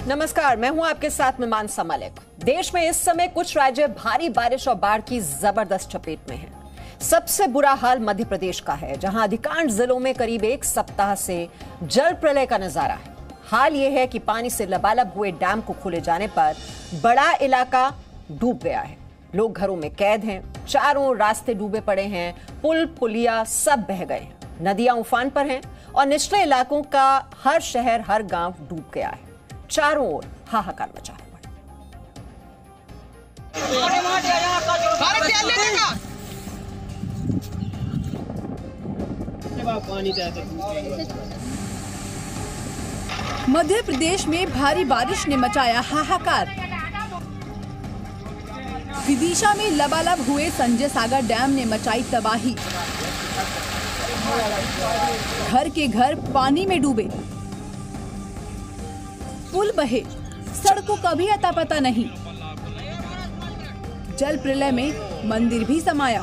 नमस्कार, मैं हूं आपके साथ में मानसा मलिक। देश में इस समय कुछ राज्य भारी बारिश और बाढ़ की जबरदस्त चपेट में हैं। सबसे बुरा हाल मध्य प्रदेश का है, जहां अधिकांश जिलों में करीब एक सप्ताह से जल प्रलय का नजारा है। हाल यह है कि पानी से लबालब हुए डैम को खोले जाने पर बड़ा इलाका डूब गया है। लोग घरों में कैद हैं, चारों रास्ते डूबे पड़े हैं, पुल पुलिया सब बह गए हैं, नदियां उफान पर हैं और निचले इलाकों का हर शहर हर गांव डूब गया है। चारों ओर हाहाकार मचा हुआ है। मध्य प्रदेश में भारी बारिश ने मचाया हाहाकार। विदिशा में लबालब हुए संजय सागर डैम ने मचाई तबाही। घर के घर पानी में डूबे, पुल बहे, सड़कों का भी अता पता नहीं। जल प्रलय में मंदिर भी समाया।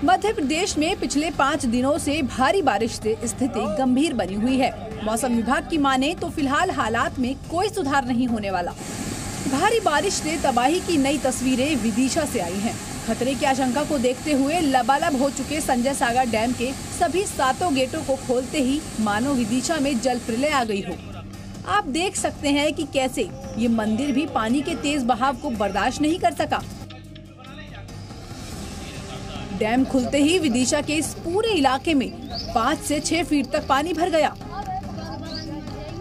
मध्य प्रदेश में पिछले 5 दिनों से भारी बारिश से स्थिति गंभीर बनी हुई है। मौसम विभाग की माने तो फिलहाल हालात में कोई सुधार नहीं होने वाला। भारी बारिश से तबाही की नई तस्वीरें विदिशा से आई हैं। खतरे की आशंका को देखते हुए लबालब हो चुके संजय सागर डैम के सभी 7 गेटों को खोलते ही मानो विदिशा में जल प्रलय आ गई हो। आप देख सकते हैं कि कैसे ये मंदिर भी पानी के तेज बहाव को बर्दाश्त नहीं कर सका। डैम खुलते ही विदिशा के इस पूरे इलाके में 5 से 6 फीट तक पानी भर गया।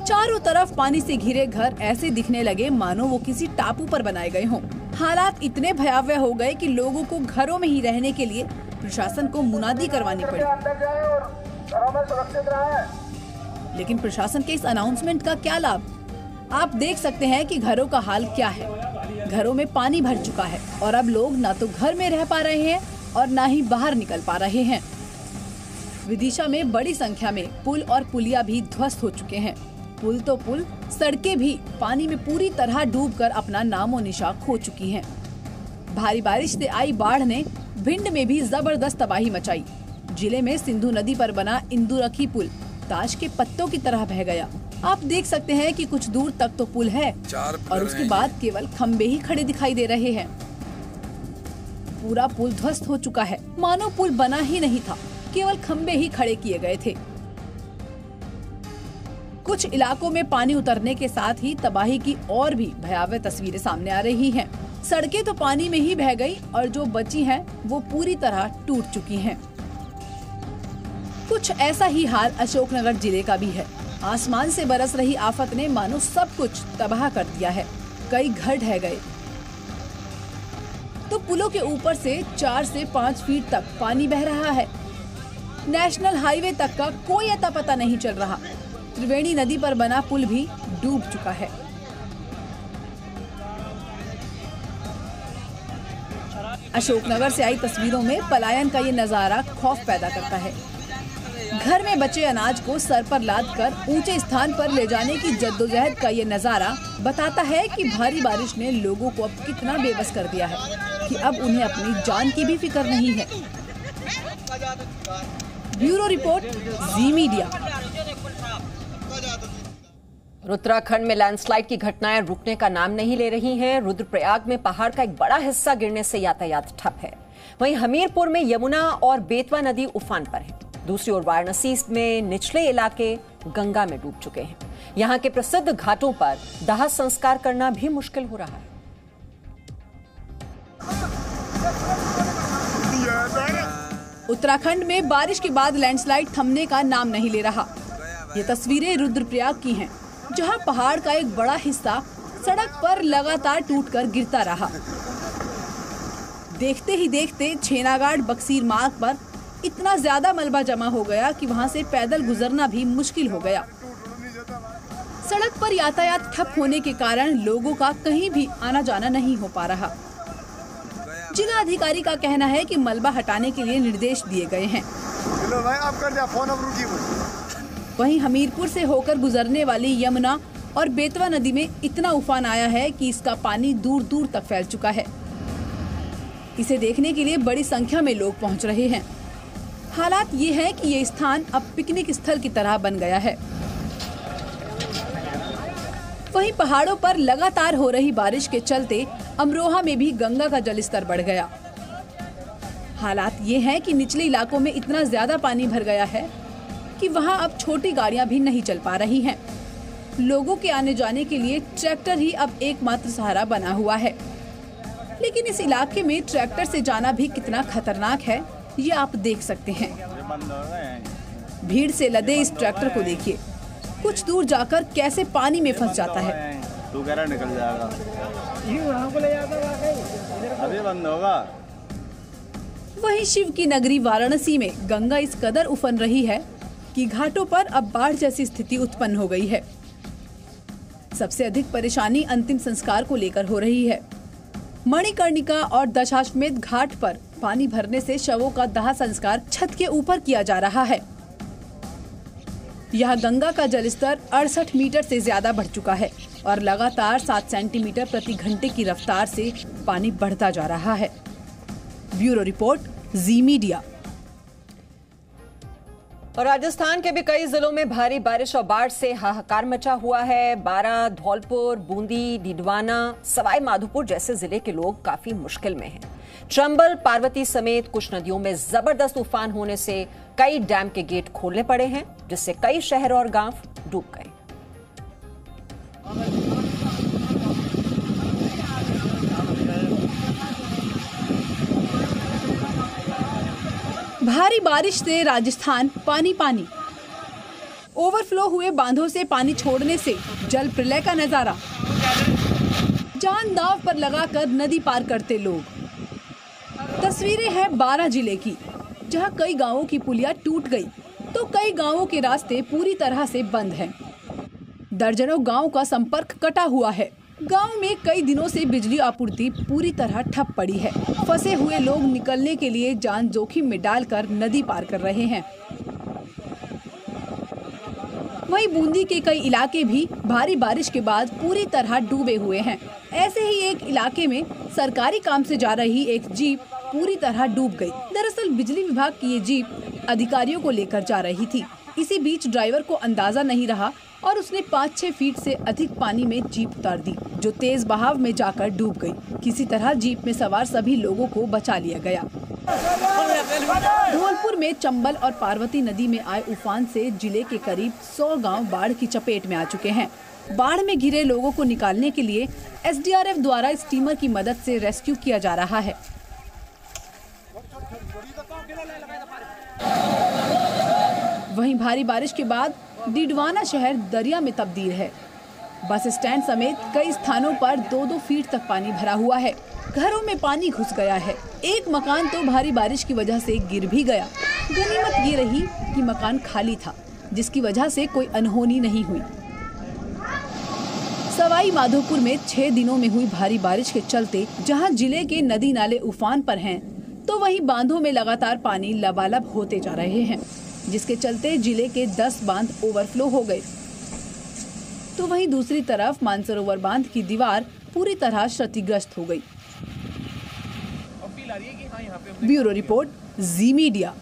चारों तरफ पानी से घिरे घर ऐसे दिखने लगे मानो वो किसी टापू पर बनाए गए हों। हालात इतने भयावह हो गए कि लोगों को घरों में ही रहने के लिए प्रशासन को मुनादी करवानी पड़ी। लेकिन प्रशासन के इस अनाउंसमेंट का क्या लाभ? आप देख सकते हैं कि घरों का हाल क्या है। घरों में पानी भर चुका है और अब लोग ना तो घर में रह पा रहे हैं और ना ही बाहर निकल पा रहे हैं। विदिशा में बड़ी संख्या में पुल और पुलिया भी ध्वस्त हो चुके हैं। पुल तो पुल, सड़कें भी पानी में पूरी तरह डूबकर अपना नामो निशान खो चुकी हैं। भारी बारिश से आई बाढ़ ने भिंड में भी जबरदस्त तबाही मचाई। जिले में सिंधु नदी पर बना इंदुरखी पुल ताश के पत्तों की तरह बह गया। आप देख सकते हैं कि कुछ दूर तक तो पुल है और उसके बाद केवल खंबे ही खड़े दिखाई दे रहे हैं। पूरा पुल ध्वस्त हो चुका है, मानो पुल बना ही नहीं था, केवल खंबे ही खड़े किए गए थे। कुछ इलाकों में पानी उतरने के साथ ही तबाही की और भी भयावह तस्वीरें सामने आ रही हैं। सड़कें तो पानी में ही बह गई और जो बची हैं वो पूरी तरह टूट चुकी हैं। कुछ ऐसा ही हाल अशोकनगर जिले का भी है। आसमान से बरस रही आफत ने मानो सब कुछ तबाह कर दिया है। कई घर ढह गए तो पुलों के ऊपर से 4 से 5 फीट तक पानी बह रहा है। नेशनल हाईवे तक का कोई अता पता नहीं चल रहा। त्रिवेणी नदी पर बना पुल भी डूब चुका है। अशोकनगर से आई तस्वीरों में पलायन का ये नजारा खौफ पैदा करता है। घर में बचे अनाज को सर पर लादकर ऊंचे स्थान पर ले जाने की जद्दोजहद का ये नजारा बताता है कि भारी बारिश ने लोगों को अब कितना बेबस कर दिया है कि अब उन्हें अपनी जान की भी फिक्र नहीं है। ब्यूरो रिपोर्ट, जी मीडिया। उत्तराखंड में लैंडस्लाइड की घटनाएं रुकने का नाम नहीं ले रही हैं। रुद्रप्रयाग में पहाड़ का एक बड़ा हिस्सा गिरने से यातायात ठप है। वहीं हमीरपुर में यमुना और बेतवा नदी उफान पर है। दूसरी ओर वाराणसी में निचले इलाके गंगा में डूब चुके हैं। यहां के प्रसिद्ध घाटों पर दाह संस्कार करना भी मुश्किल हो रहा है। उत्तराखंड में बारिश के बाद लैंडस्लाइड थमने का नाम नहीं ले रहा। ये तस्वीरें रुद्रप्रयाग की हैं, जहां पहाड़ का एक बड़ा हिस्सा सड़क पर लगातार टूटकर गिरता रहा। देखते ही देखते छेनागाड़ बक्सीर मार्ग पर इतना ज्यादा मलबा जमा हो गया कि वहां से पैदल गुजरना भी मुश्किल हो गया। सड़क पर यातायात ठप होने के कारण लोगों का कहीं भी आना जाना नहीं हो पा रहा। जिला अधिकारी का कहना है कि मलबा हटाने के लिए निर्देश दिए गए हैं। वहीं हमीरपुर से होकर गुजरने वाली यमुना और बेतवा नदी में इतना उफान आया है कि इसका पानी दूर दूर तक फैल चुका है। इसे देखने के लिए बड़ी संख्या में लोग पहुंच रहे हैं। हालात ये है कि ये स्थान अब पिकनिक स्थल की तरह बन गया है। वहीं पहाड़ों पर लगातार हो रही बारिश के चलते अमरोहा में भी गंगा का जलस्तर बढ़ गया। हालात ये हैं कि निचले इलाकों में इतना ज्यादा पानी भर गया है कि वहां अब छोटी गाड़ियां भी नहीं चल पा रही हैं। लोगों के आने जाने के लिए ट्रैक्टर ही अब एकमात्र सहारा बना हुआ है। लेकिन इस इलाके में ट्रैक्टर से जाना भी कितना खतरनाक है ये आप देख सकते हैं। भीड़ से लदे इस ट्रैक्टर को देखिए, कुछ दूर जाकर कैसे पानी में फंस जाता है। तू कह रहा निकल जाएगा, अभी बंद होगा। वहीं शिव की नगरी वाराणसी में गंगा इस कदर उफन रही है कि घाटों पर अब बाढ़ जैसी स्थिति उत्पन्न हो गई है। सबसे अधिक परेशानी अंतिम संस्कार को लेकर हो रही है। मणिकर्णिका और दशाश्वमेध घाट पर पानी भरने से शवों का दाह संस्कार छत के ऊपर किया जा रहा है। यहाँ गंगा का जलस्तर 68 मीटर से ज्यादा बढ़ चुका है और लगातार 7 सेंटीमीटर प्रति घंटे की रफ्तार से पानी बढ़ता जा रहा है। ब्यूरो रिपोर्ट, जी मीडिया। और राजस्थान के भी कई जिलों में भारी बारिश और बाढ़ से हाहाकार मचा हुआ है। बारां, धौलपुर, बूंदी, डीडवाना, सवाई माधोपुर जैसे जिले के लोग काफी मुश्किल में हैं। चंबल, पार्वती समेत कुछ नदियों में जबरदस्त उफान होने से कई डैम के गेट खोलने पड़े हैं, जिससे कई शहर और गांव डूब गए। भारी बारिश से राजस्थान पानी पानी। ओवरफ्लो हुए बांधों से पानी छोड़ने से जल प्रलय का नजारा। जान दांव पर लगाकर नदी पार करते लोग। तस्वीरें हैं बारां जिले की, जहां कई गांवों की पुलिया टूट गई तो कई गांवों के रास्ते पूरी तरह से बंद हैं। दर्जनों गांव का संपर्क कटा हुआ है। गांव में कई दिनों से बिजली आपूर्ति पूरी तरह ठप पड़ी है। फंसे हुए लोग निकलने के लिए जान जोखिम में डालकर नदी पार कर रहे हैं। वहीं बूंदी के कई इलाके भी भारी बारिश के बाद पूरी तरह डूबे हुए हैं। ऐसे ही एक इलाके में सरकारी काम से जा रही एक जीप पूरी तरह डूब गई। दरअसल बिजली विभाग की ये जीप अधिकारियों को लेकर जा रही थी। इसी बीच ड्राइवर को अंदाजा नहीं रहा और उसने 5-6 फीट से अधिक पानी में जीप उतार दी, जो तेज बहाव में जाकर डूब गई। किसी तरह जीप में सवार सभी लोगों को बचा लिया गया। धौलपुर में चंबल और पार्वती नदी में आए उफान से जिले के करीब 100 गांव बाढ़ की चपेट में आ चुके हैं। बाढ़ में घिरे लोगों को निकालने के लिए एसडीआरएफ द्वारा स्टीमर की मदद से रेस्क्यू किया जा रहा है। वहीं भारी बारिश के बाद डीडवाना शहर दरिया में तब्दील है। बस स्टैंड समेत कई स्थानों पर 2-2 फीट तक पानी भरा हुआ है। घरों में पानी घुस गया है। एक मकान तो भारी बारिश की वजह से गिर भी गया। गनीमत ये रही कि मकान खाली था, जिसकी वजह से कोई अनहोनी नहीं हुई। सवाई माधोपुर में 6 दिनों में हुई भारी बारिश के चलते जहां जिले के नदी नाले उफान पर हैं, तो वहीं बांधों में लगातार पानी लबालब होते जा रहे हैं, जिसके चलते जिले के 10 बांध ओवरफ्लो हो गए। तो वहीं दूसरी तरफ मानसरोवर बांध की दीवार पूरी तरह क्षतिग्रस्त हो गई। ब्यूरो रिपोर्ट, जी मीडिया।